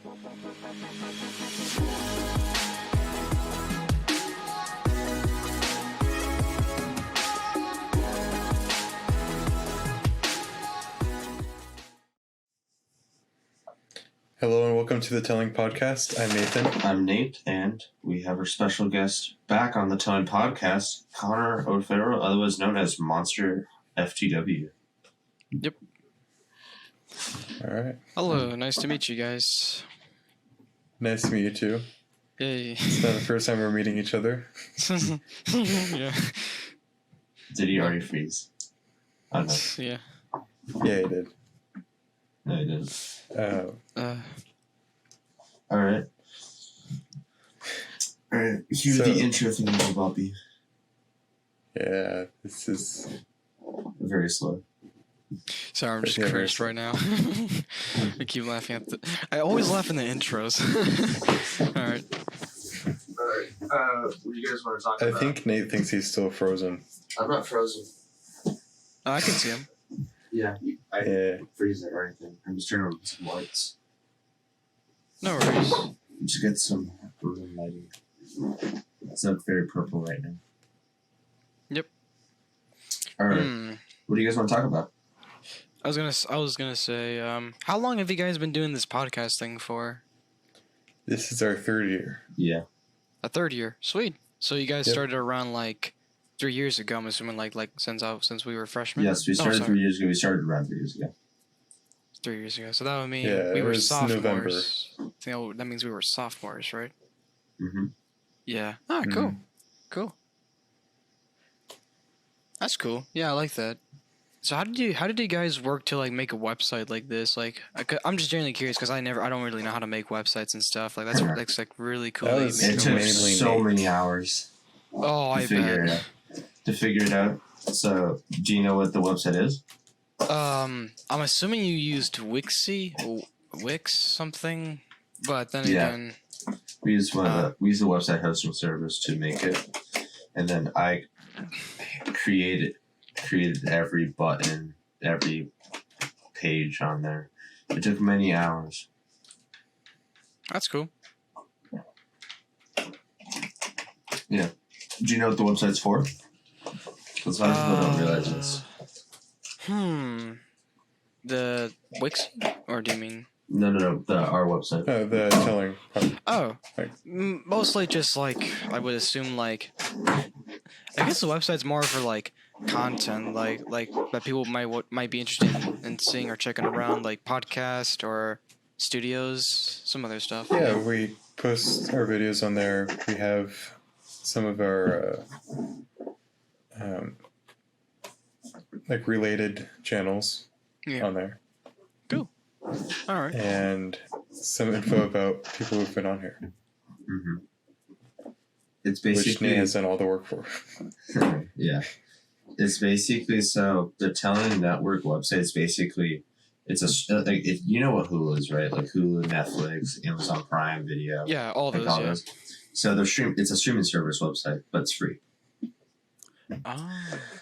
Hello and welcome to the Telling Podcast. I'm Nathan. I'm Nate, and we have our special guest back on the Telling Podcast, Connor O'Farrell, otherwise known as MonsterHeartFTW. Yep. All right. Hello, nice to meet you guys. Nice to meet you too. Yay. It's not the first time we're meeting each other. Yeah. Did he already freeze? Oh, no. Yeah. Yeah, he did. No, he didn't. All right. Cue the intro thing, Bobby. Yeah, this is very slow. Sorry, I'm just cursed right now. I keep laughing at I always laugh in the intros. Alright. What do you guys want to talk about? I think Nate thinks he's still frozen. I'm not frozen. I can see him. Yeah, I didn't freeze it or anything. I'm just turning on some lights. No worries. Just get some room lighting. It's not very purple right now. Yep. All right. What do you guys want to talk about? I was gonna say, how long have you guys been doing this podcast thing for? This is our third year. Yeah. A third year. Sweet. So you guys started around like 3 years ago, I'm assuming, like since we were freshmen? Yes, we started 3 years ago. We started around 3 years ago. 3 years ago. So that would mean Yeah, we it were was sophomores. That means we were sophomores, right? Mm-hmm. Yeah. Ah, cool. Cool. That's cool. Yeah, I like that. So how did you guys work to like make a website like this? Like, I'm just genuinely curious because I don't really know how to make websites and stuff. Like that's like really cool. That was It took mainly so Nate. many hours. Oh, I bet. To figure it out. So, do you know what the website is? I'm assuming you used Wix something, but then again, we used the website hosting service to make it, and then I created every button, every page on there. It took many hours. that's cool. Yeah. Do you know what the website's for? Because a lot of people don't realize this. The Wix, or do you mean? No. Our website. The Telling. Oh, mostly just like I would assume like I guess the website's more for like content, like that people might be interested in seeing or checking around, like podcast or studios, some other stuff. Yeah, we post our videos on there. We have some of our like related channels on there. Cool. All right. And some info about people who've been on here. Mm-hmm. It's basically which Nate has done all the work for. Yeah. It's basically so the Telling Network website is basically you know what Hulu is, right? Like Hulu, Netflix, Amazon Prime Video. Yeah, all those. Yeah. Those. So it's a streaming service website, but it's free. Oh.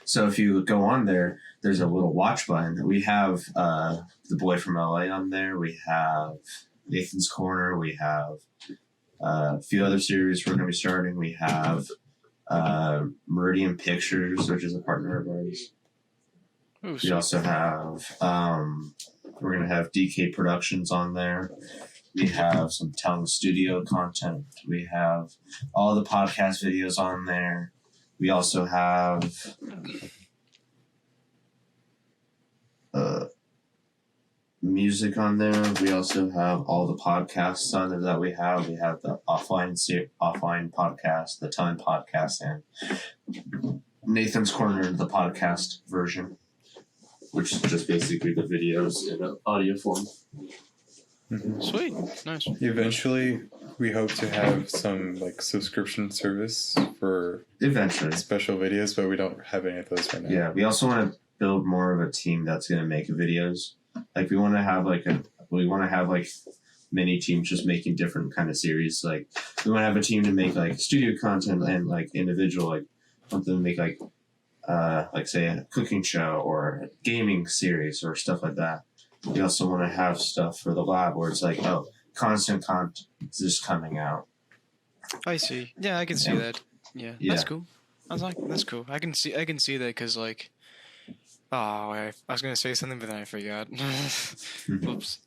So if you go on there, there's a little watch button. We have The Boy from LA on there. We have Nathan's Corner. We have a few other series we're going to be starting. We have Meridian Pictures, which is a partner of ours. Ooh, we also have we're going to have DK Productions on there. We have some Telling Studio content. We have all the podcast videos on there. We also have music on there. We also have all the podcasts on there that we have. We have the offline podcast, the Telling podcast, and Nathan's Corner, the podcast version, which is just basically the videos in an audio form. Mm-hmm. Sweet. Nice. Eventually, we hope to have some like subscription service for special videos, but we don't have any of those right now. Yeah, we also want to build more of a team that's going to make videos. Like we want to have many teams just making different kind of series. Like we want to have a team to make like studio content and like individual, like something to make like say a cooking show or a gaming series or stuff like that. We also want to have stuff for the lab where it's like, constant content just coming out. I see. Yeah, I can see that. Yeah, that's cool. That's cool. I can see that because like, oh, I was gonna say something but then I forgot. Whoops.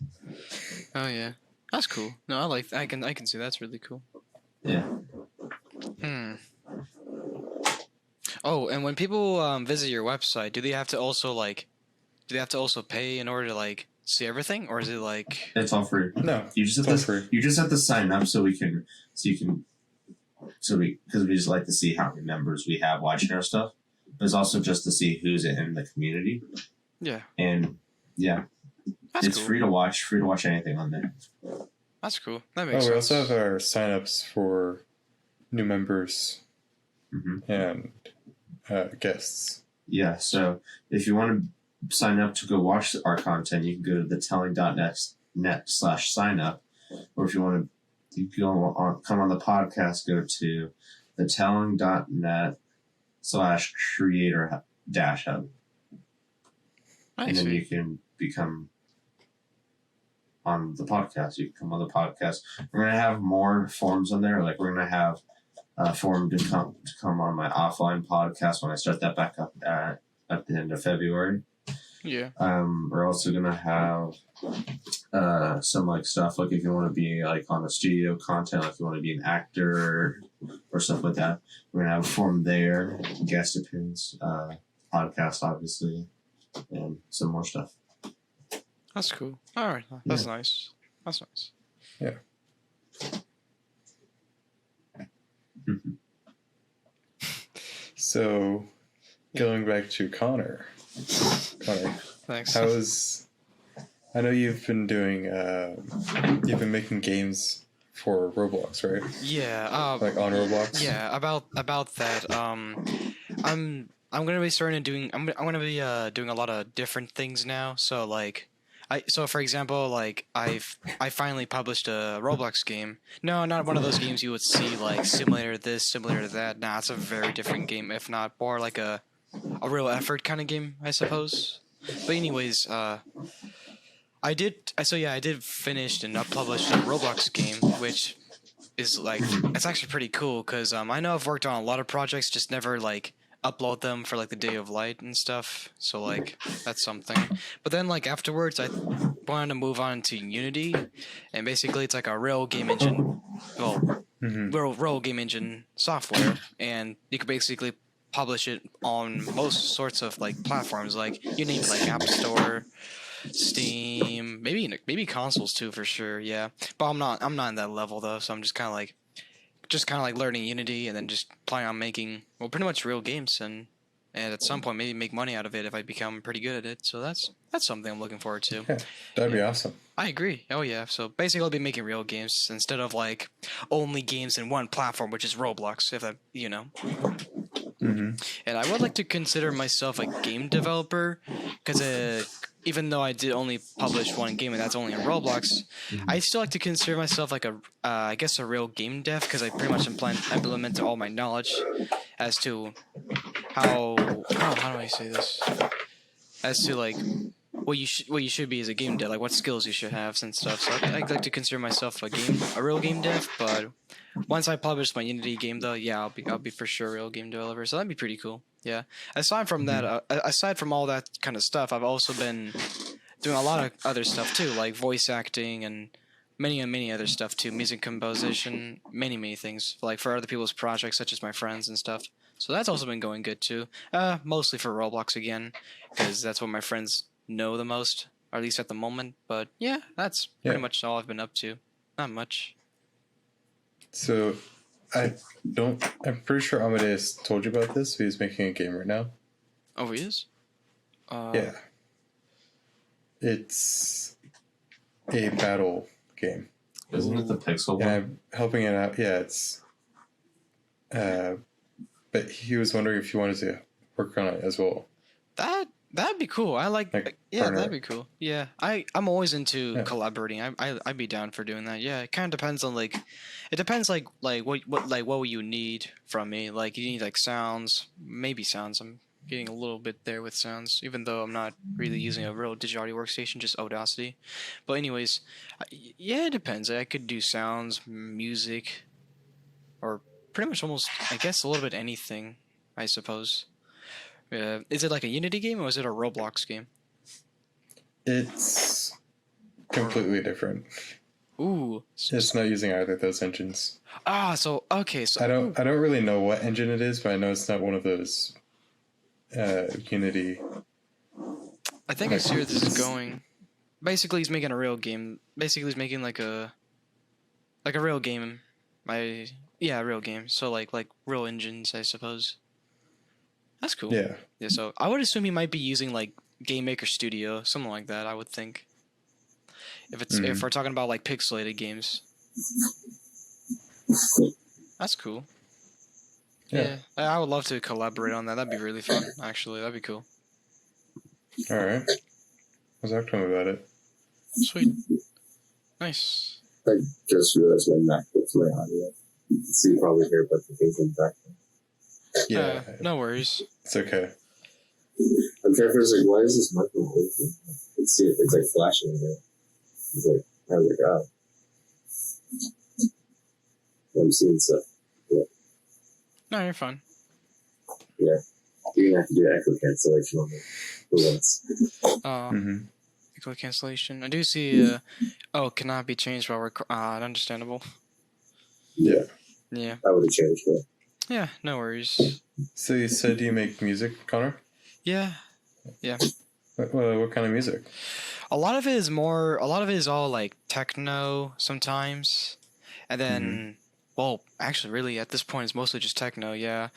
Oh yeah, that's cool. No, I can see that's really cool. Yeah. Oh, and when people visit your website, do they have to also pay in order to like see everything, or is it like it's all free? No, you just have to sign up because we just like to see how many members we have watching our stuff. But it's also just to see who's in the community. Yeah. And yeah, it's cool. free to watch anything on there. That's cool. That makes sense. We also have our signups for new members and guests. Yeah, so if you want to sign up to go watch our content, you can go to thetelling.net/signup. Or if you want to come on the podcast, go to thetelling.net/creator-hub. And then you can become on the podcast. You can come on the podcast. We're going to have more forms on there. Like we're going to have a form to come on my offline podcast when I start that back up at the end of February. Yeah. We're also gonna have some like stuff like if you want to be like on the studio content, like if you want to be an actor or stuff like that. We're gonna have a form there, guest appearance, podcast obviously, and some more stuff. That's cool. All right, that's nice. That's nice. Yeah. So, going back to Connor, thanks. I know you've been doing, you've been making games for Roblox, right? Yeah. Like on Roblox. Yeah. About that. I'm gonna be I'm gonna be doing a lot of different things now. So like. So for example, like I finally published a Roblox game. No, not one of those games you would see like simulator this, simulator that. Nah, it's a very different game, if not more like a real effort kind of game, I suppose. But anyways, I did finish and published a Roblox game, which is like it's actually pretty cool because I know I've worked on a lot of projects, just never like upload them for like the Day of Light and stuff, so like that's something. But then like afterwards I wanted to move on to Unity, and basically it's like a real game engine, real game engine software, and you could basically publish it on most sorts of like platforms, like you name it, like App Store, Steam, maybe consoles too for sure. Yeah, but I'm not in that level though, so I'm just kind of like learning Unity and then just planning on making pretty much real games and at some point maybe make money out of it if I become pretty good at it. So that's something I'm looking forward to. Yeah, that'd be awesome. I agree. Oh yeah. So basically I'll be making real games instead of like only games in one platform, which is Roblox, if And I would like to consider myself a game developer because even though I did only publish one game and that's only on Roblox, I still like to consider myself like I guess a real game dev because I pretty much implement all my knowledge as to how do I say this? As to like what you should be as a game dev, like what skills you should have and stuff. So I'd like to consider myself a real game dev, but once I publish my Unity game though, yeah, I'll be for sure a real game developer. So that'd be pretty cool. Yeah. Aside from that, aside from all that kind of stuff, I've also been doing a lot of other stuff too, like voice acting and many other stuff too, music composition, many things, like for other people's projects, such as my friends and stuff. So that's also been going good too. Mostly for Roblox again, because that's what my friends know the most, or at least at the moment. But yeah, that's pretty much all I've been up to. Not much. So, I'm pretty sure Amadeus told you about this. He's making a game right now. Oh, he is? Yeah. It's a battle game. Isn't it the Pixel one? And I'm helping it out. Yeah, it's... but he was wondering if you wanted to work on it as well. That'd be cool. I like yeah, partner. that'd be cool. Yeah, I'm always into collaborating. I'd be down for doing that. Yeah, it kind of depends on like what you need from me. Like you need like sounds, maybe sounds. getting a little bit there with sounds, even though I'm not really using a real digital audio workstation, just Audacity. But anyways, yeah, it depends. I could do sounds, music, or pretty much almost, I guess, a little bit anything, I suppose. Is it like a Unity game or is it a Roblox game? It's completely different. Ooh. It's not using either of those engines. So okay, so I don't really know what engine it is, but I know it's not one of those Unity. I think I see where this is going. Basically, he's making a real game. Basically, he's making like a real game. A real game. So like real engines, I suppose. That's cool. Yeah. Yeah. So I would assume he might be using like Game Maker Studio, something like that. I would think. If we're talking about like pixelated games. That's cool. Yeah. I would love to collaborate on that. That'd be really fun. Actually, that'd be cool. All right. I'll talk to him about it. Sweet. Nice. I just realized my MacBook's my audio. You can see probably hear but the things in the background. Yeah. No worries. It's okay. I'm trying to like, why is this microphone open? I can see it. It's like flashing in there. It's like, I was like, oh. I'm seeing stuff. Yeah. No, you're fine. Yeah. You're gonna have to do echo cancellation on it for once. Echo cancellation. I do see. Cannot be changed while understandable. Yeah. Yeah. I would have changed it. Yeah. No worries. So you said you make music, Connor? Yeah. Yeah. What kind of music? A lot of it is all like techno sometimes, and then. Well, actually, really, at this point, it's mostly just techno, yeah.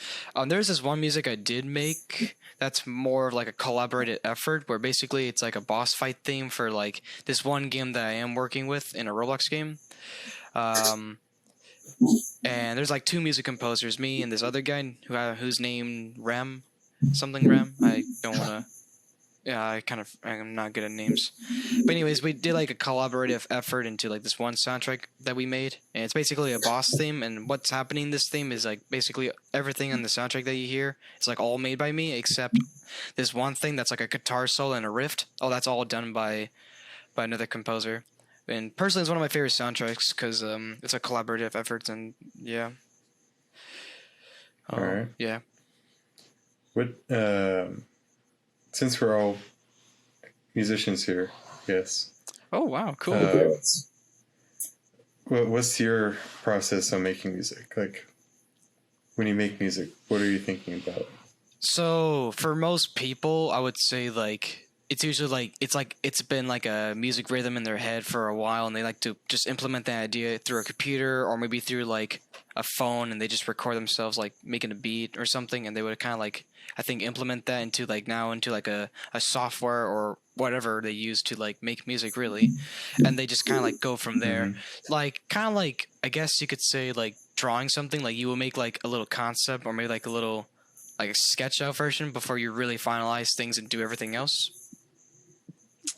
There's this one music I did make that's more of like a collaborative effort, where basically it's like a boss fight theme for like this one game that I am working with in a Roblox game. And there's like two music composers, me and this other guy who's named Rem, something Rem. I don't want to... Yeah, I'm not good at names. But anyways, we did like a collaborative effort into like this one soundtrack that we made. And it's basically a boss theme. And what's happening in this theme is like basically everything on the soundtrack that you hear is like all made by me, except this one thing that's like a guitar solo and a riff. Oh, that's all done by another composer. And personally, it's one of my favorite soundtracks because it's a collaborative effort. And yeah. All right. Yeah. What... Since we're all musicians here, yes. Oh, wow, cool. What's your process on making music? Like, when you make music, what are you thinking about? So, for most people, I would say, like, it's usually, like, it's been, like, a music rhythm in their head for a while, and they like to just implement that idea through a computer or maybe through, like, a phone, and they just record themselves, like, making a beat or something, and they would kind of, like, I think implement that into like a software or whatever they use to like make music really, and they just kind of like go from there. Like kind of like I guess you could say like drawing something, like you will make like a little concept or maybe like a little like a sketch out version before you really finalize things and do everything else.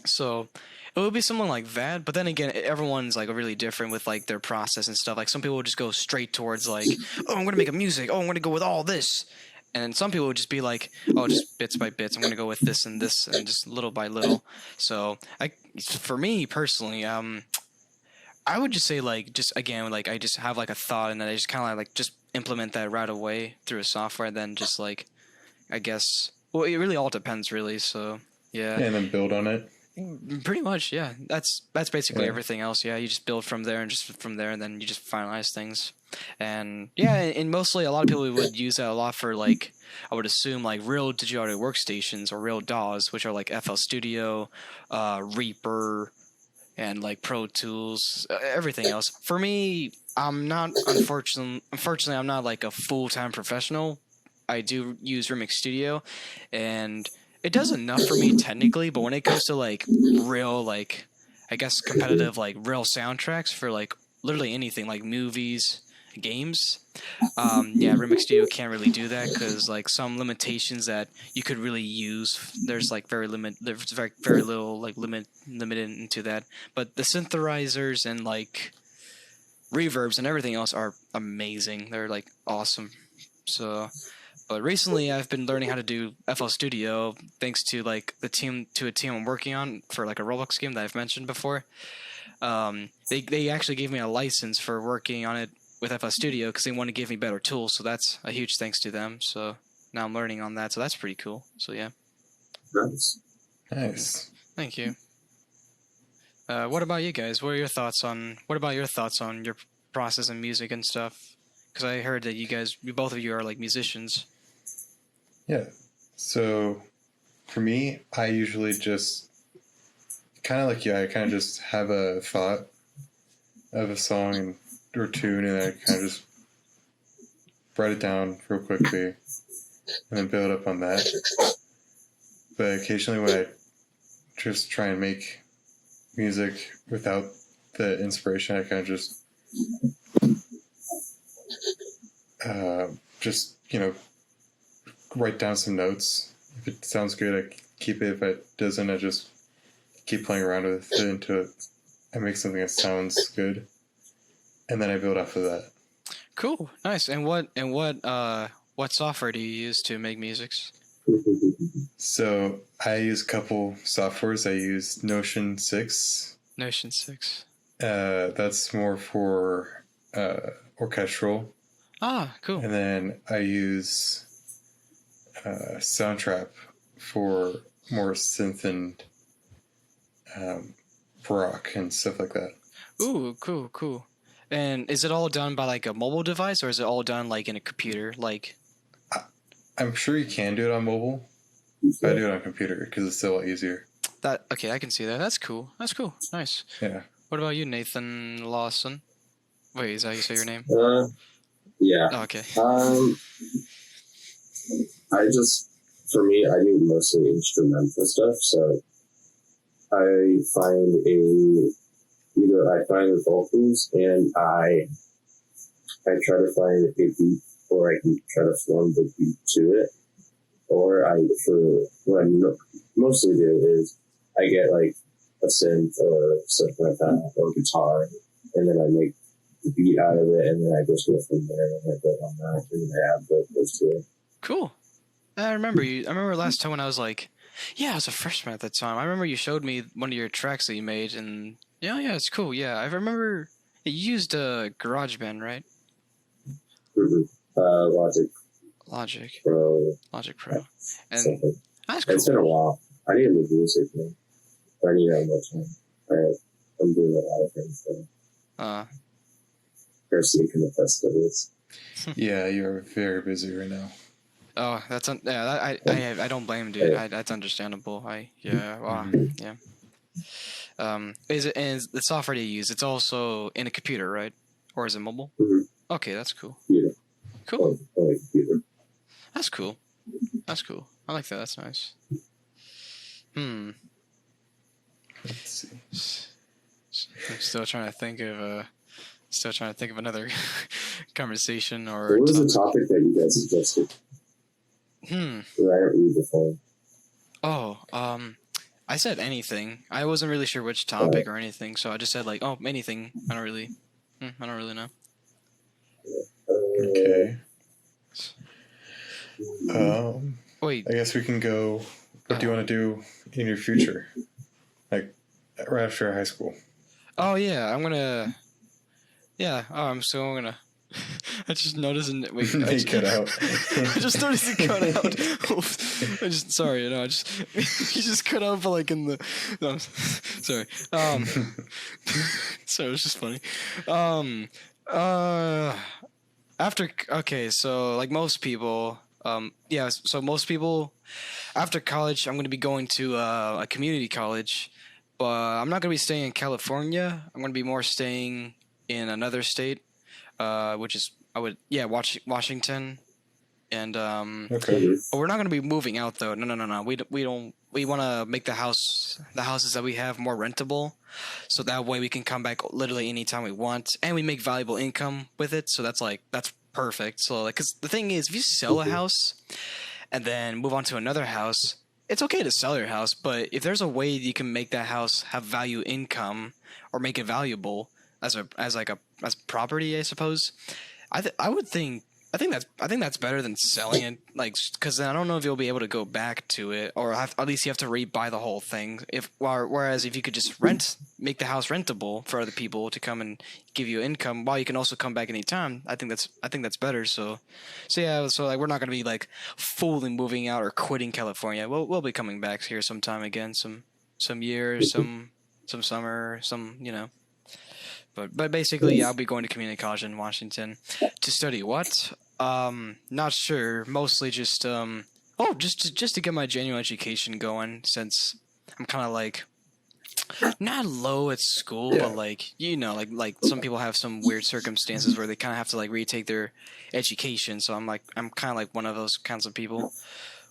So it would be something like that, but then again, everyone's like really different with like their process and stuff. Like some people will just go straight towards like, oh, I'm gonna make a music. Oh, I'm gonna go with all this. And some people would just be like, oh, just bits by bits. I'm going to go with this and just little by little. So for me personally, I would just say like, just again, like I just have like a thought and then I just kind of like just implement that right away through a software. Then just like, I guess, well, it really all depends really. So yeah. And then build on it. Pretty much, yeah. That's basically everything else. Yeah, you just build from there and then you just finalize things. And yeah, and mostly a lot of people would use that a lot for like I would assume like real digital audio workstations or real DAWs, which are like FL Studio, Reaper, and like Pro Tools, everything else. For me, I'm not unfortunately I'm not like a full-time professional. I do use Remix Studio, and it does enough for me technically, but when it comes to like real like I guess competitive like real soundtracks for like literally anything like movies, games, Remix Studio can't really do that because like some limitations that you could really use. There's like very little like limited into that. But the synthesizers and like reverbs and everything else are amazing. They're like awesome. So, But recently, I've been learning how to do FL Studio thanks to like a team I'm working on for like a Roblox game that I've mentioned before. They actually gave me a license for working on it with FL Studio because they want to give me better tools. So that's a huge thanks to them. So now I'm learning on that. So that's pretty cool. So yeah. Nice. Thank you. What about you guys? What about your thoughts on your process in music and stuff? Because I heard that both of you are like musicians. Yeah. So for me, I usually just kind of like you. I kind of just have a thought of a song or tune, and I kind of just write it down real quickly, and then build up on that. But occasionally, when I just try and make music without the inspiration, I kind of just write down some notes. If it sounds good, I keep it. If it doesn't, I just keep playing around with it until I make something that sounds good, and then I build off of that. Cool, nice. And what software do you use to make musics? So I use a couple softwares. I use Notion 6. Notion 6. That's more for orchestral. Ah, cool. And then I use Soundtrap for more synth and rock and stuff like that. Ooh, cool. And is it all done by like a mobile device, or is it all done like in a computer? Like, I'm sure you can do it on mobile, but I do it on computer because it's still a lot easier. Okay, I can see that. That's cool. Nice. Yeah. What about you, Nathan Lawson? Wait, is that how you say your name? Yeah. Oh, okay. For me, I do mostly instrumental stuff, so I find the vocals and I try to find a beat, or I can try to form the beat to it, or what I mostly do is I get like a synth or something like that, or guitar, and then I make the beat out of it, and then I just go from there and I build on that, and then I add vocals to it. Cool. I remember last time when I was like, yeah, I was a freshman at that time. I remember you showed me one of your tracks that you made, and yeah, it's cool. Yeah, I remember you used GarageBand, right? Mm-hmm. Logic Pro. Yeah, And something. that's cool. It's been a while. I need to make music, man. I need to have more time. I'm doing a lot of things, though. Garcia can attest to this. Yeah, you're very busy right now. Oh, I don't blame, dude. That's understandable. Yeah. Is the software you use? It's also in a computer, right? Or is it mobile? Mm-hmm. Okay, that's cool. Yeah. Cool. Computer. That's cool. I like that. That's nice. Let's see. I'm still trying to think of another conversation or. What was the topic that you guys suggested? I don't read the phone. Oh, I said anything. I wasn't really sure which topic or anything, so I just said like, oh, anything. I don't really know. Okay. Wait. I guess we can go. What do you want to do in your future? Like, right after high school? Oh, yeah. I'm gonna. I just noticed. Wait. They cut out. I just noticed it cut out. Sorry. You just cut out, but like in the. No, sorry. Sorry, it was just funny. So like most people, most people, after college, I'm going to be going to a community college, but I'm not going to be staying in California. I'm going to be more staying in another state, which is Washington, and okay. But we're not going to be moving out though. No. We want to make the houses that we have more rentable, so that way we can come back literally anytime we want, and we make valuable income with it. So that's perfect. So like, because the thing is, if you sell a house and then move on to another house, it's okay to sell your house, but if there's a way you can make that house have value income or make it valuable as property, I suppose, I would think I think that's better than selling it, like, because then I don't know if you'll be able to go back to it, or at least you have to rebuy the whole thing. Whereas if you could just make the house rentable for other people to come and give you income, while you can also come back anytime. I think that's better. So yeah. So like we're not gonna be like fully moving out or quitting California. We'll be coming back here sometime again, some year, some summer, some But basically, yeah, I'll be going to community college in Washington to study what? Not sure. Mostly just just to get my genuine education going, since I'm kind of like not low at school, Yeah. but like like some people have some weird circumstances where they kind of have to like retake their education. So I'm kind of like one of those kinds of people.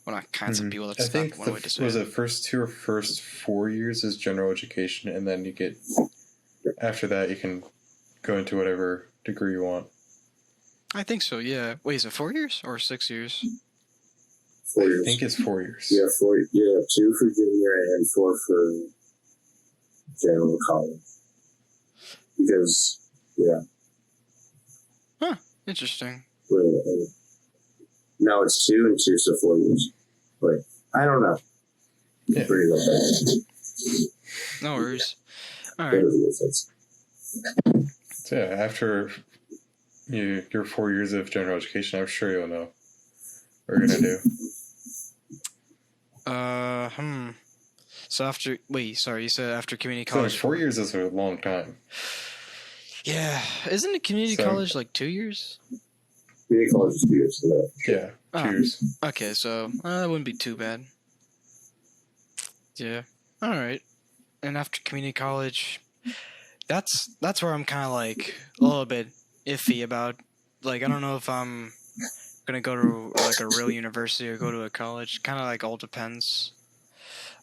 Well, not kinds of people. I That's think not one way to say was it. it first 2 or first 4 years is general education, and then you get after that you can go into whatever degree you want. I think so. Yeah. Wait, is it 4 years or 6 years? 4 years. I think it's 4 years. Yeah, 4. Yeah, 2 for junior and 4 for general college. Because Interesting. now it's 2 and 2, so 4 years. But I don't know. Yeah. Pretty low. No worries. All That right. doesn't make sense. So yeah, after your 4 years of general education, I'm sure you'll know what you're gonna do. So you said after community So college. 4 years is a long time. Yeah, isn't it community So- college like 2 years? Community college is 2 years. So Yeah, Ah. 2 years. Okay, so that wouldn't be too bad. Yeah. All right. And after community college, that's where I'm kind of like a little bit iffy about. Like, I don't know if I'm gonna go to like a real university or go to a college. Kind of like all depends.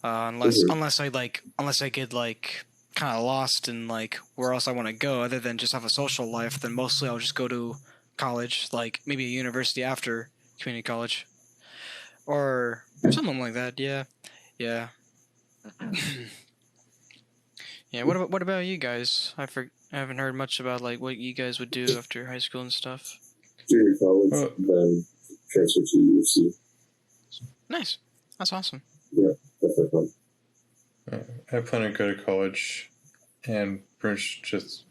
Unless I get like kind of lost in like where else I want to go, other than just have a social life, then mostly I'll just go to college, like maybe a university after community college, or something like that. Yeah. Yeah. What about you guys? I haven't heard much about like what you guys would do after high school and stuff. junior college, Oh. then transfer to UC. Nice. That's awesome. That's for fun. I plan to go to college and pretty much just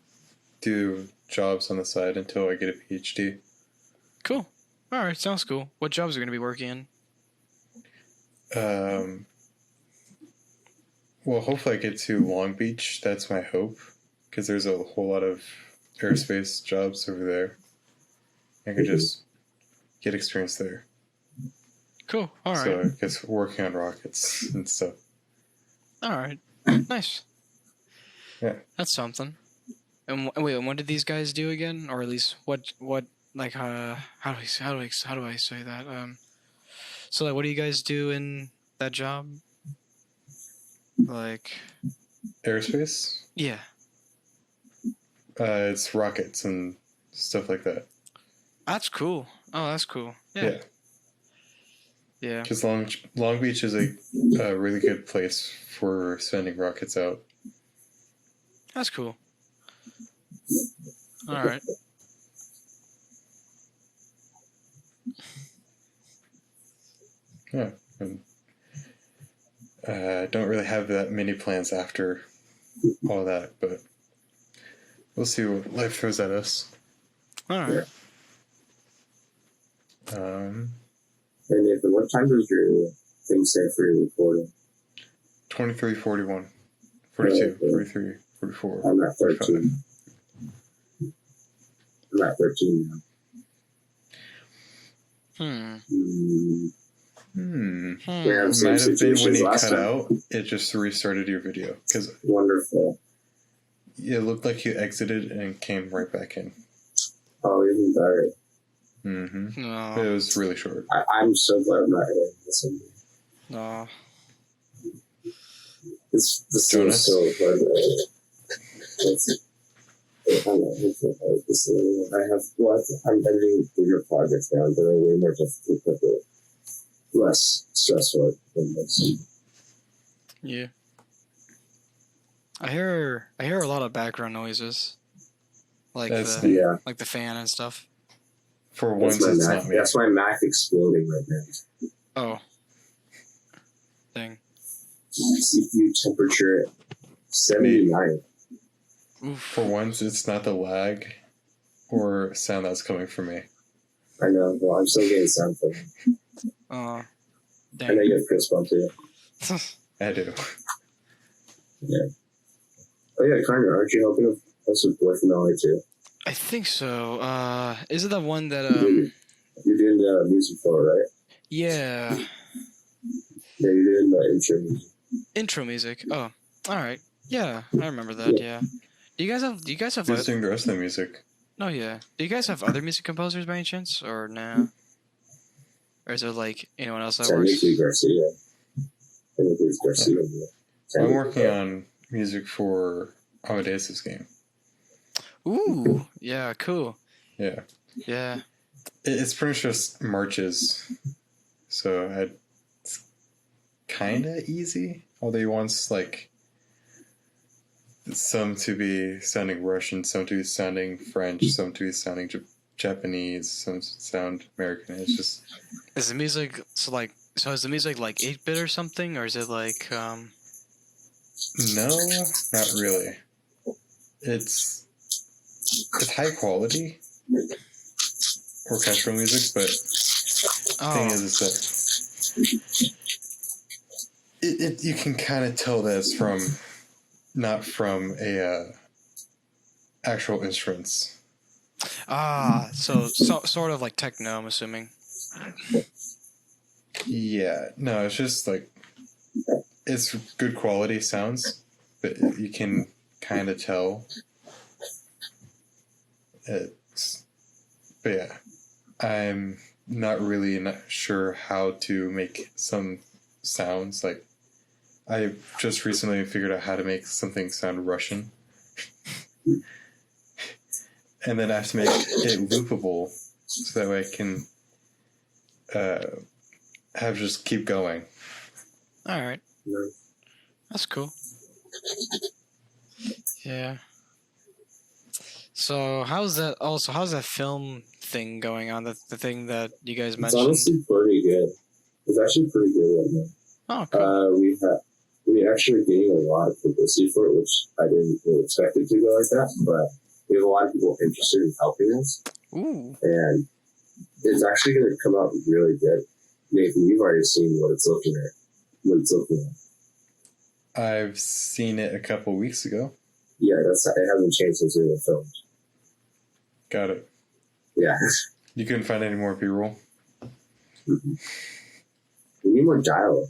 do jobs on the side until I get a PhD. Cool. All right. Sounds cool. What jobs are you gonna be working in? Well, hopefully I get to Long Beach. That's my hope, because there's a whole lot of aerospace jobs over there. I could just get experience there. Cool. All right. So I guess working on rockets and stuff. All right. Nice. Yeah. That's something. And wait, what did these guys do again? Or at least what like how do I say that? So like what do you guys do in that job? Like Aerospace? yeah. It's rockets and stuff like that. That's cool. Oh, that's cool. Yeah. Yeah. Because Long Beach is a really good place for sending rockets out. That's cool. All right. Yeah. And I don't really have that many plans after all that, but we'll see what life throws at us. All right. Hey Nathan, what time does your thing say for your recording? 23, 41, 42, 43, 44. I'm at 45. 13. I'm at 13 now. Yeah, It same might have been when situation you last cut time. out, it just restarted your video. Because Wonderful. it looked like you exited and came right back in. Oh, even better. No. It was really short. I'm so glad I'm not hearing this anymore. No. This Jonas? is so fun. I'm editing bigger projects now, but they're way more difficult, but they're less stressful than this. Yeah. I hear a lot of background noises. Like That's the Yeah. like the fan and stuff. For once, it's Mac. not me. That's my Mac exploding right now. Oh. Dang. CPU temperature 79. Oof. For once, it's not the lag or sound that's coming from me. I know. Well, I'm still getting sound from it. Oh. I know Dang. you have Chris Bump too. I do. Yeah. Oh yeah, Connor, aren't you helping us with Boy from LA too? I think so. Is it the one that You're doing the music for it, right? Yeah. Yeah, you're doing the intro music. Intro music. Oh. Alright. Yeah, I remember that, yeah. Do you guys have Who's doing the rest of the music? No, yeah. Do you guys have other music composers by any chance? Or nah? Or is there like anyone else that works? Technically Garcia. Technically Garcia. I'm working on music for Amadeus' game. Ooh, yeah, cool. Yeah. Yeah. It's pretty much just marches. So it's kind of easy. Although he wants, like, some to be sounding Russian, some to be sounding French, some to be sounding Japanese, some to sound American. It's just... Is the music, so is the music like 8-bit or something? Or is it like, No, not really. It's high quality orchestral music, but the thing is that you can kind of tell that it's not from a actual instruments. So sort of like techno, I'm assuming. Yeah, no, it's just like it's good quality sounds, but you can kind of tell. But yeah, I'm not sure how to make some sounds. Like, I just recently figured out how to make something sound Russian. And then I have to make it loopable so that way I can just keep going. Alright. That's cool. Yeah. So how's that film thing going on? The thing that you guys mentioned? It's honestly pretty good. It's actually pretty good right now. Oh, cool. We actually are getting a lot of publicity for it, which I didn't really expect it to go like that, but we have a lot of people interested in helping us. Ooh. And it's actually going to come out really good. Nathan, you've already seen what it's looking at. I've seen it a couple weeks ago. Yeah, it hasn't changed since we were filmed. Got it. Yeah. You couldn't find any more B-roll? Mm-hmm. We need more dialogue.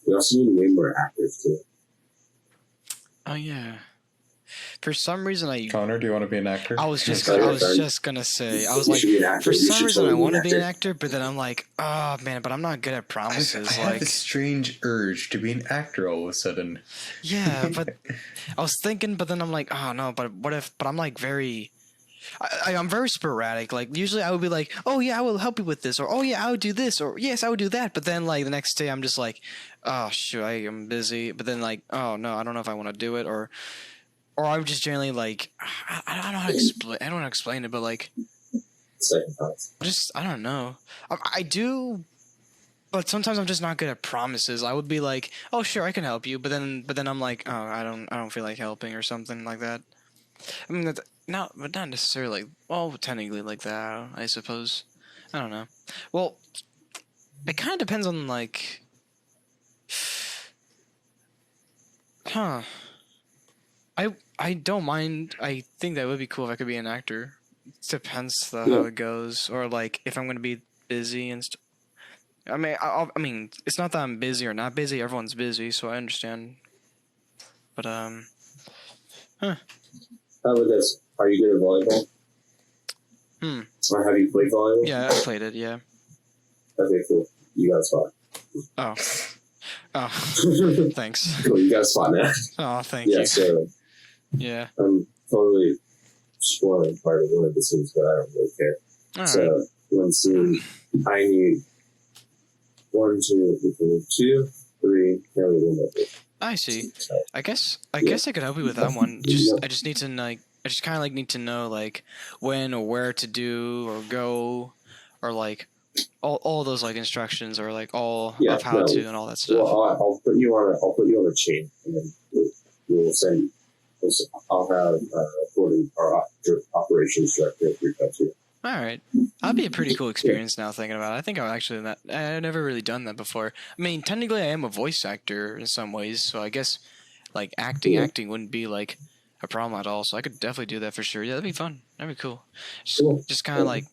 We also need way more actors, too. Oh, yeah. For some reason, Connor, do you want to be an actor? I was just gonna say. I was like, for some reason, I want to be an actor, but then I'm like, oh man, but I'm not good at promises. I have this strange urge to be an actor all of a sudden. Yeah, but I was thinking, but then I'm like, oh no, but what if? But I'm like I'm very sporadic. Like usually I would be like, oh yeah, I will help you with this, or oh yeah, I would do this, or yes, I would do that. But then like the next day, I'm just like, oh shoot, I am busy. But then like, oh no, I don't know if I want to do it, or I'm just generally like, I don't know how to explain. I don't know how to explain it, but like, I don't know. I do, but sometimes I'm just not good at promises. I would be like, oh sure, I can help you, but then I'm like, oh, I don't feel like helping or something like that. I mean, not necessarily. Well, technically like that, I suppose. I don't know. Well, it kind of depends on like, huh. I don't mind. I think that would be cool if I could be an actor. It depends how it goes, or like if I'm gonna be busy and stuff. I mean, it's not that I'm busy or not busy. Everyone's busy, so I understand. But How about this? Are you good at volleyball? Or have you played volleyball? Yeah, I played it. Yeah. Okay, cool. You got a spot. Oh, thanks. Cool, you got a spot now. Oh, thank you. So, yeah. I'm totally spoiling part of one of the scenes, but I don't really care. All so, right. One scene, I need 1, 2, 3, 2, 3. I see. I guess I could help you with that one. I just need to like I just kind of like need to know like when or where to do or go, or like all those like instructions or like all of how to and all that stuff. Well, I'll put you on a chain, and then we'll send. I'll have our operations director reach out to you. All right, that'd be a pretty cool experience. Now thinking about it, I think I've actually I've never really done that before. I mean, technically, I am a voice actor in some ways, so I guess like acting wouldn't be like a problem at all. So I could definitely do that for sure. Yeah, that'd be fun. That'd be cool. Just kind of like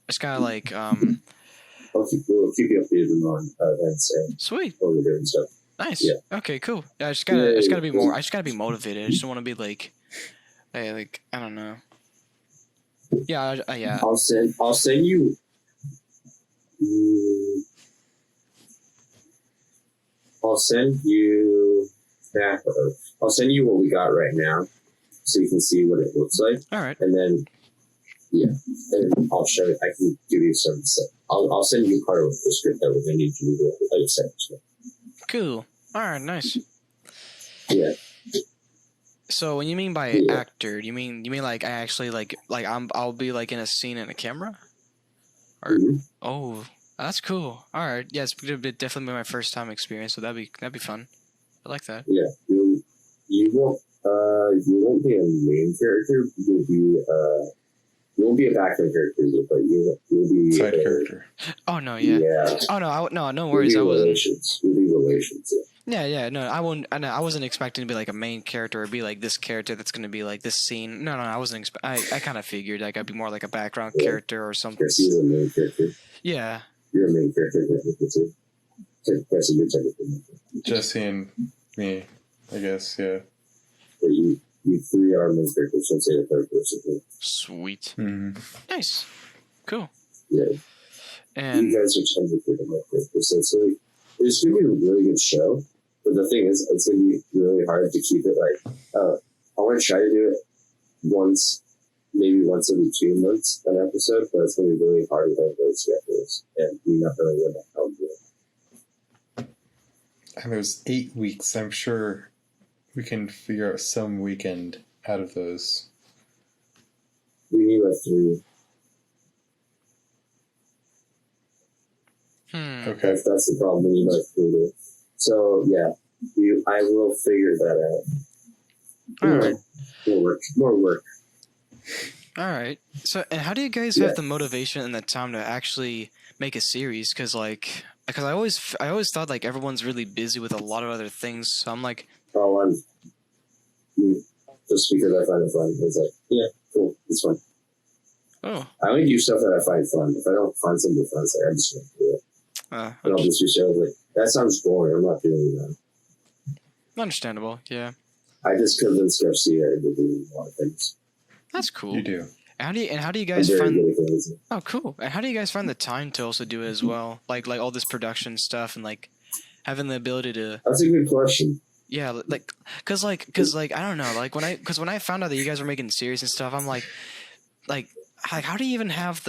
we'll keep you updated on events and sweet. what we're doing and stuff. Nice. Yeah. Okay, cool. I just gotta be more. I just gotta be motivated. I just don't want to be like I don't know. Yeah, yeah. I'll send you. I'll send you back. I'll send you what we got right now, so you can see what it looks like. All right. And then, and I'll show you. I can give you some. I'll send you part of the script that we're going to need you to do. Like I said. Cool. All right. Nice. Yeah. So when you mean by actor, you mean like I actually like I'll be like in a scene in a camera? Or oh, that's cool. All right. Yeah, it's definitely my first time experience, so that'd be fun. I like that. Yeah. You won't be a main character. You won't be a background character, but you'll be Side character. Oh no, yeah. Yeah. Oh no worries. I wasn't. You'll be relations. Yeah, no, I won't. I wasn't expecting to be like a main character or be like this character that's gonna be like this scene. No, I wasn't. I kind of figured like I'd be more like a background character or something. You're a main character. Yeah. You're a main character. Jesse and me, I guess. Yeah. But you three are main characters. So say the third person. Sweet. Mm-hmm. Nice. Cool. Yeah. And you guys are technically the main characters. So it's gonna be a really good show. But the thing is, it's going to be really hard to keep it like, I want to try to do it maybe once every 2 months, an episode, but it's going to be really hard with everybody's schedules, and we're not really going to help do it. And there's 8 weeks. I'm sure we can figure out some weekend out of those. We need like 3. Okay. That's the problem. We need like 3. So yeah, I will figure that out. All right. More work. All right. So, and how do you guys have the motivation and the time to actually make a series? Because I always thought like everyone's really busy with a lot of other things. So I'm like, just because I find it fun. It's like, yeah, cool, it's fun. Oh. I only do stuff that I find fun. If I don't find something fun, I just won't do it. And I'll just do shows like, that sounds boring. I'm not doing that. Understandable, yeah. I just convinced Garcia into doing a lot of things. That's cool. You do. How do you guys find? Oh, cool. And how do you guys find the time to also do it as well? Like all this production stuff and like having the ability to. That's a good question. Yeah, cause I don't know, like when I found out that you guys were making series and stuff, I'm like how do you even have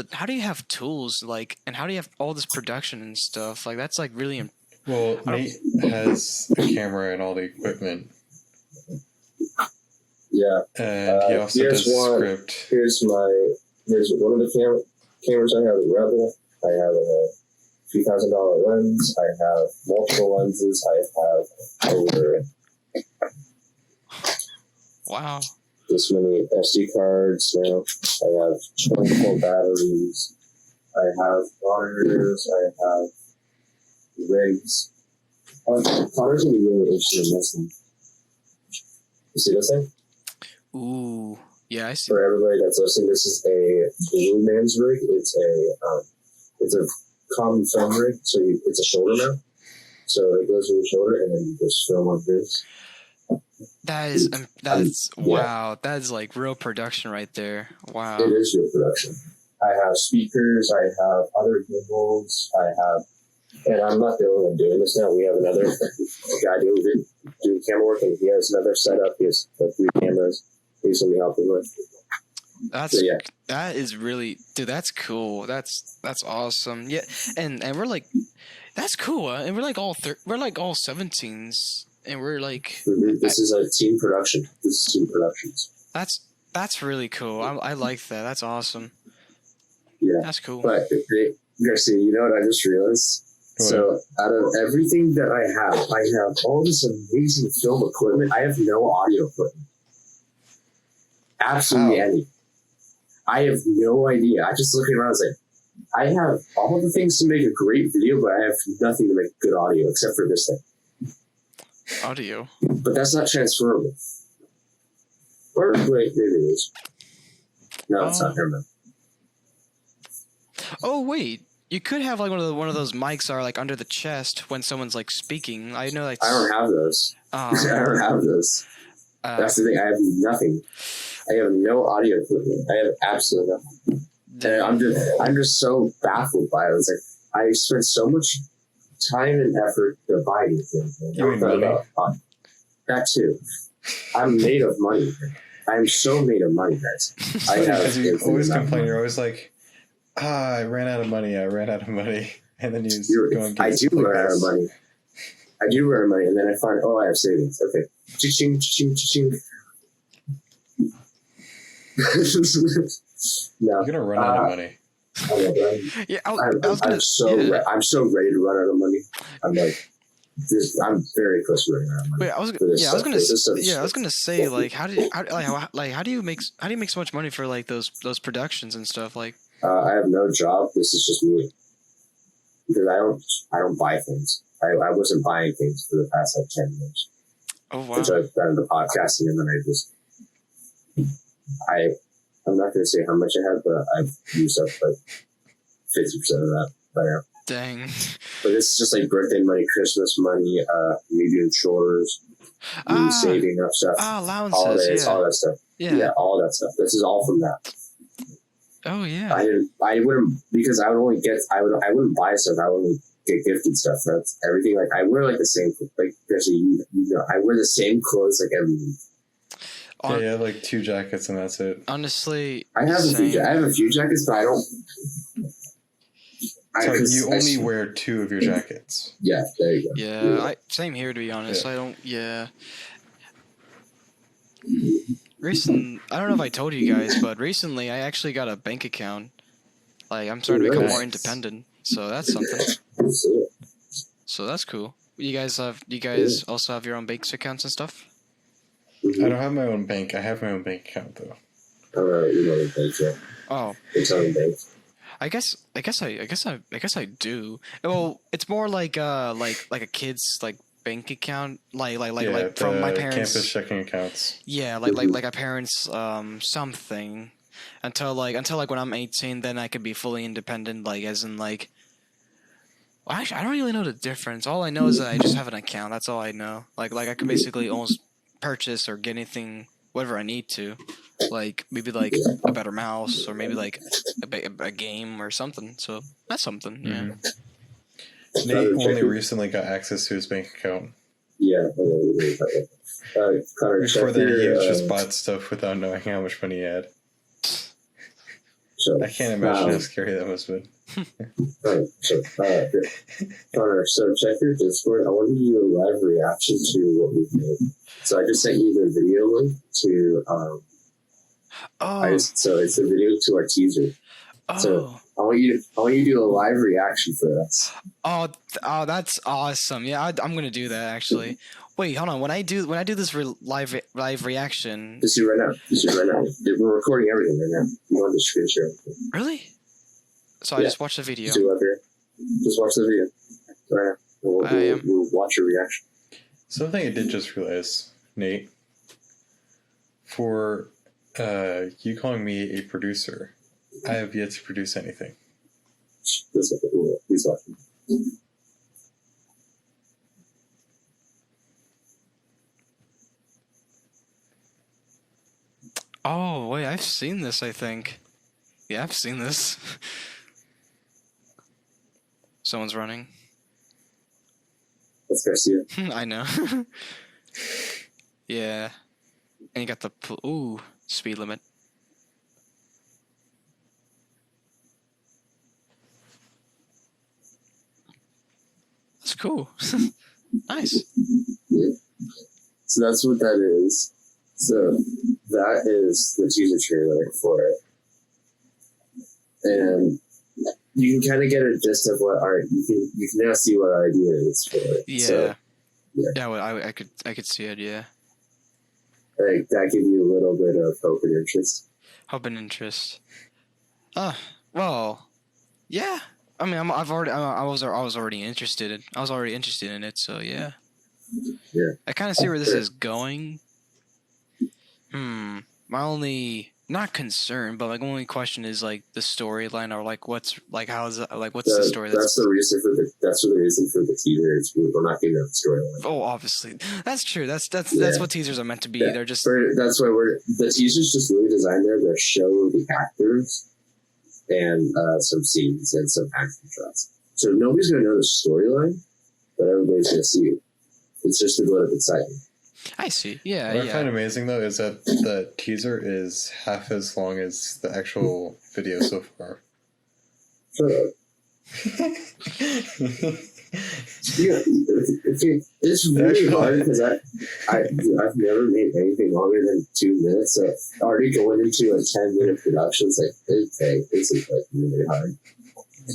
tools and how do you have all this production and stuff? Like that's like really. Well, Nate has a camera and all the equipment. Yeah. And he also does a script. Here's one of the cameras I have, a Rebel. I have a $3,000 lens. I have multiple lenses. I have over wow. this many SD cards now. I have 24 batteries. I have monitors. I have rigs. Connor's gonna be really interested in this one. You see this thing? Ooh, yeah, I see. For everybody that's listening, this is a Blue Man's rig. It's a common film rig, so it's a shoulder mount. So it goes to your shoulder, and then you just film like this. That's wow. That's like real production right there. Wow. It is real production. I have speakers. I have other gimbals. And I'm not the only one doing this now. We have another guy doing camera work, and he has another setup. He has 3 cameras. He's going to be helping with. That is really, dude. That's cool. That's awesome. Yeah, and we're like, that's cool. And we're like all 17s, and we're like, this is a team production. This is team productions. That's really cool. I like that. That's awesome. Yeah. That's cool. But Garcia, you know what I just realized? What? So out of everything that I have all this amazing film equipment. I have no audio equipment. Absolutely How? any. I have no idea. I just looking around, I was like, I have all the things to make a great video, but I have nothing to make good audio except for this thing. Audio. But that's not transferable. Or wait, maybe it is. No, it's not. Never mind. Oh wait, you could have like one of those mics that are like under the chest when someone's like speaking. I know like. I don't have those. I don't have those. That's the thing. I have nothing. I have no audio equipment. I have absolutely nothing. And I'm just so baffled by it. It's like I spent so much time and effort to buy these things. You mean money? That too. I'm made of money. I'm so made of money, guys. Because you always complain. You're always like, I ran out of money. And then you go and get I do run out of money. And then I find, I have savings. Okay. Cha-ching, cha-ching, cha-ching. No. You're gonna run out of money. I'm so ready to run out of money. I'm very close to running out of money. Wait, I was gonna say like how do you make so much money for like those productions and stuff like? I have no job. This is just me because I don't buy things. I wasn't buying things for the past like 10 years. Oh wow! Which I've done the podcasting, and then I'm not going to say how much I have, but I've used up like 50% of that by now. Dang. But it's just like birthday money, Christmas money, me doing chores, me saving up stuff, allowances, holidays, all that stuff. Yeah, all that stuff. This is all from that. Oh yeah. I wouldn't because I wouldn't buy stuff. I wouldn't get gifted stuff. That's everything. Like I wear like the same, like especially I wear the same clothes like every week. Yeah, you have like 2 jackets and that's it. Honestly, I have a few jackets, but I don't. So you only wear 2 of your jackets. Yeah, there you go. Yeah, same here to be honest. Yeah. I don't. Yeah. I don't know if I told you guys, but recently I actually got a bank account. Like I'm starting to become more independent, so that's something. So that's cool. You guys also have your own bank accounts and stuff? Mm-hmm. I don't have my own bank. I have my own bank account though. You know the bank, yeah. Oh. It's own bank. I guess I do. Well, it's more like a kid's like bank account, like from my parents. Campus checking accounts. Yeah, like a parents something. Until when I'm 18, then I could be fully independent. Like as in like. Well, actually, I don't really know the difference. All I know is that I just have an account. That's all I know. Like I can basically almost purchase or get anything, whatever I need to. Like maybe like a better mouse or maybe like a game or something. So that's something. Yeah. Mm-hmm. Nate only recently got access to his bank account. Yeah. Connor, before that, he just bought stuff without knowing how much money he had. So, I can't imagine how scary that must have been. Alright, so Connor, so check your Discord. I want to do a live reaction to what we've made. So I just sent you the video link to so it's the video to our teaser. Oh. So I want you to do a live reaction for us. Oh, that's awesome. Yeah, I'm gonna do that actually. Wait, hold on. When I do this live reaction. Just do it right now. We're recording everything right now. You want the screen share? Really? So I just watch the video. Just do it up here. Just watch the video right now. We'll watch your reaction. Something I did just realize, Nate. For you calling me a producer, I have yet to produce anything. Please watch me. Oh, wait, I've seen this, I think. Yeah, I've seen this. Someone's running. That's Garcia. I know. Yeah. And you got the speed limit. That's cool. Nice. Yeah. So that's what that is. So that is the teaser trailer for it, and you can kind of get a gist of what our you can now see what our idea is for it. Yeah. So, Yeah. Well, I could see it. Yeah. like that gives you a little bit of hope and interest. Hope and interest. Well, yeah. I mean, I was already interested in it. So yeah. Yeah. I kind of see where this is going. My only not concern, but like only question is like the storyline, or like what's like how is it, like what's the story? That's the reason for the teaser. Is we're not giving up the storyline. Oh, obviously, that's true. That's what teasers are meant to be. Yeah. They're just That's why the teaser's just really designed there to show the actors and some scenes and some action shots. So nobody's gonna know the storyline, but everybody's gonna see it. It's just a bit of excitement. I see. Yeah, What I yeah. find amazing though is that the teaser is half as long as the actual video so far. Shut up. Yeah, it's really hard because I've never made anything longer than 2 minutes. So already going into a 10-minute production is like, okay, this is like really hard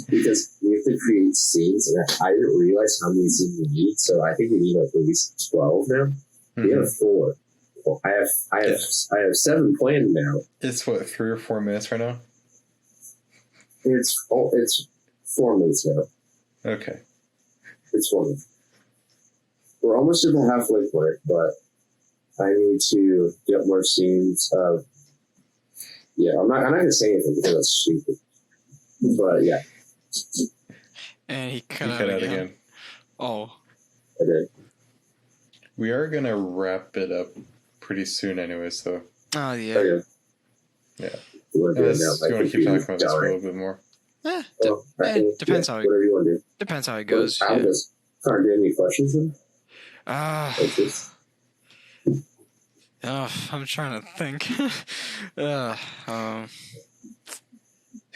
because we have to create scenes, and I didn't realize how many scenes we need. So I think we need like at least 12 now. We have 4. Well, I have 7 planned now. It's what, 3 or 4 minutes right now? It's 4 minutes now. Okay. It's 4 minutes. We're almost at the halfway point, but I need to get more scenes of. Yeah, I'm not gonna say anything because that's stupid. But yeah. And he cut out again. Oh. I did. We are gonna wrap it up pretty soon, anyways. Though. Oh yeah. Okay. Yeah. You want to Do you want to keep talking about this for a little bit more? Depends how whatever you want to do. Depends how it goes. I'll just. Sorry, do you have any questions then? I'm trying to think.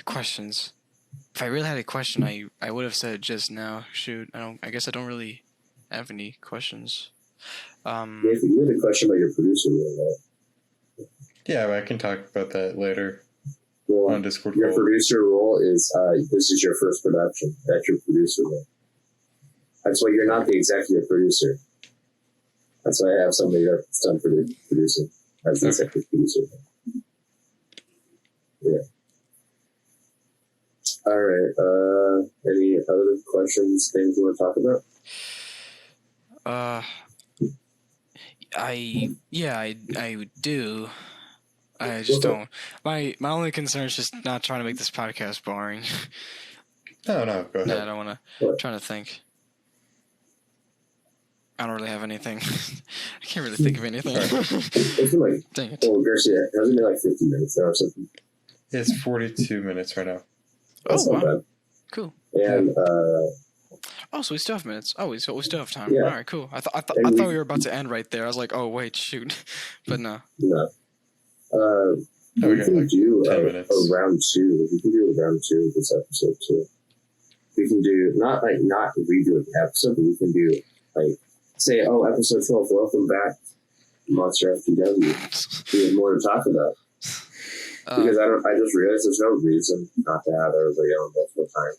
Questions. If I really had a question, I would have said it just now. Shoot, I guess I don't really have any questions. If you had a question about your producer role, right? Yeah, but I can talk about that later Well, on Discord. your producer role is this is your first production. That's your producer role. That's why you're not the executive producer. That's why I have somebody that's done for the producing as the executive producer. Yeah. All right. Any other questions, things you want to talk about? I do. I just don't. My only concern is just not trying to make this podcast boring. No, go ahead. Yeah, I don't want to. I'm trying to think. I don't really have anything. I can't really think of anything. It's been like, dang it. Oh, Garcia, hasn't been like 50 minutes now or something. It's 42 minutes right now. That's not bad. Cool. And oh, so we still have minutes. Oh, we still have time. Yeah. All right, cool. I thought we were about to end right there. I was like, oh wait, shoot, but no. No. We Okay, can like do 10 minutes. a round 2. We can do a round 2 of this episode too. We can do not redo an episode, but we can do like say, episode 12. Welcome back, Monster FTW. We have more to talk about because I just realized there's no reason not to have everybody on multiple times.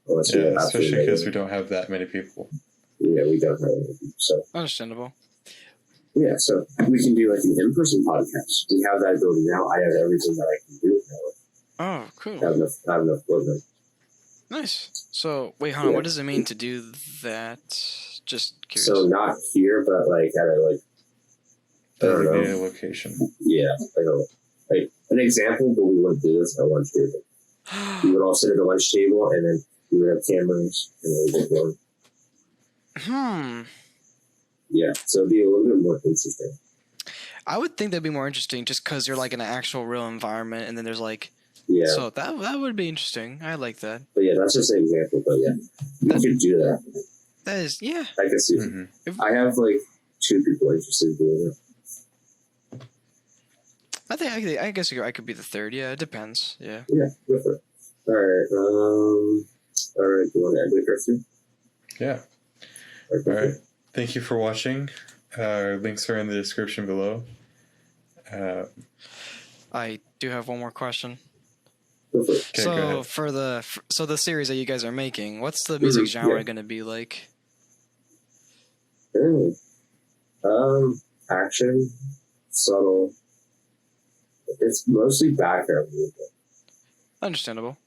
Unless especially because we don't have that many people. Yeah, we don't have any people. So understandable. Yeah, so we can do like an in-person podcast. We have that ability now. I have everything that I can do now. Oh, cool. I have enough equipment. Nice. So, wait, hold on. What does it mean to do that? Just curious. So not here, but like at a I don't know. Designated location. Yeah, like an example, but we wouldn't do this at a lunch table. We would all sit at a lunch table, and then we would have cameras, and we would go. Yeah, so it'd be a little bit more interesting. I would think that'd be more interesting just because you're like in an actual real environment, and then there's like. Yeah. So that would be interesting. I like that. But yeah, that's just an example. But yeah, we could do that. That is, yeah. I can see. Mm-hmm. I have like 2 people interested in doing it. I guess I could be the third. Yeah, it depends. Yeah. Yeah, go for it. All right. Do you want to end it, Christian? Yeah. All right. Thank you for watching. Links are in the description below. I do have one more question. Go for it. Okay, go So ahead. so the series that you guys are making, what's the music genre yeah. gonna be like? Really? Action, subtle. It's mostly background music Understandable.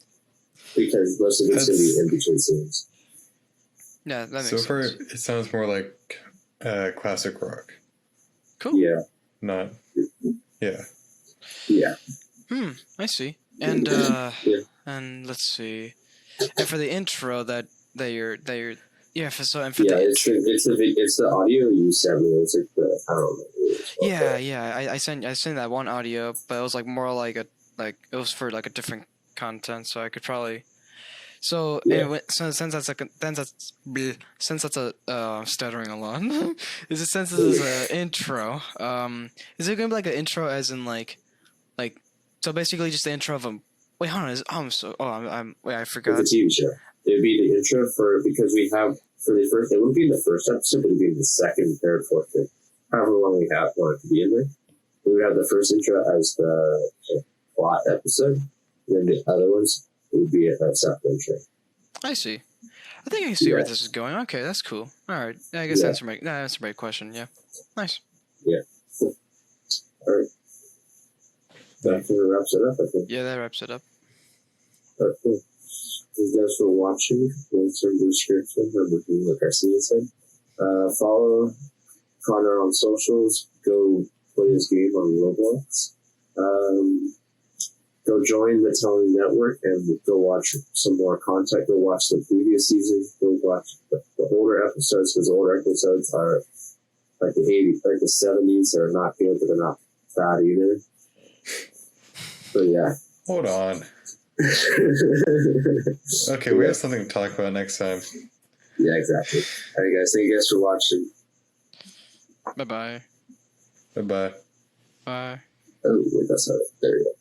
because most of it's going to be That's- in between scenes. Yeah, that makes So sense. far, it sounds more like classic rock. Cool. Yeah, Not, yeah. yeah. I see. And Yeah. and let's see. And for the intro that you're yeah, for so and for Yeah, the it's the audio you sent me. It's like the I don't know. yeah, I sent that one audio, but it was like more like it was for like a different content, so I could probably. So Yeah. anyway, so since that's a stuttering a lot, since this is an intro, is it gonna be like an intro as in like so basically just the intro of a wait hold on wait I forgot. It's a TV show. It would be the intro because we have for the first. It wouldn't be in the first episode, but it would be in the second, third, fourth, fifth. However long we want it to be in there. We would have the first intro as the plot episode, and then the other ones would be a separate intro. I see. I think I see where Yeah. this is going. Okay, that's cool. All right, yeah, I guess Yeah. that's a great question. Yeah, nice. All right. That kind of wraps it up, I think. Yeah, that wraps it up. All right, cool. Thank you guys for watching. Links are in the description. Remember, like Garcia said. Follow Connor on socials. Go play his game on Roblox. Go join the Telling Network and go watch some more content. Go watch the previous season. Go watch the older episodes because the older episodes are like the 80s, like the 70s. They're not good, but they're not bad either. So yeah. Hold on. Okay, we have something to talk about next time. Yeah, exactly. All right, guys. Thank you guys for watching. Bye-bye. Bye-bye. Bye. Oh, wait, that's not it. There you go.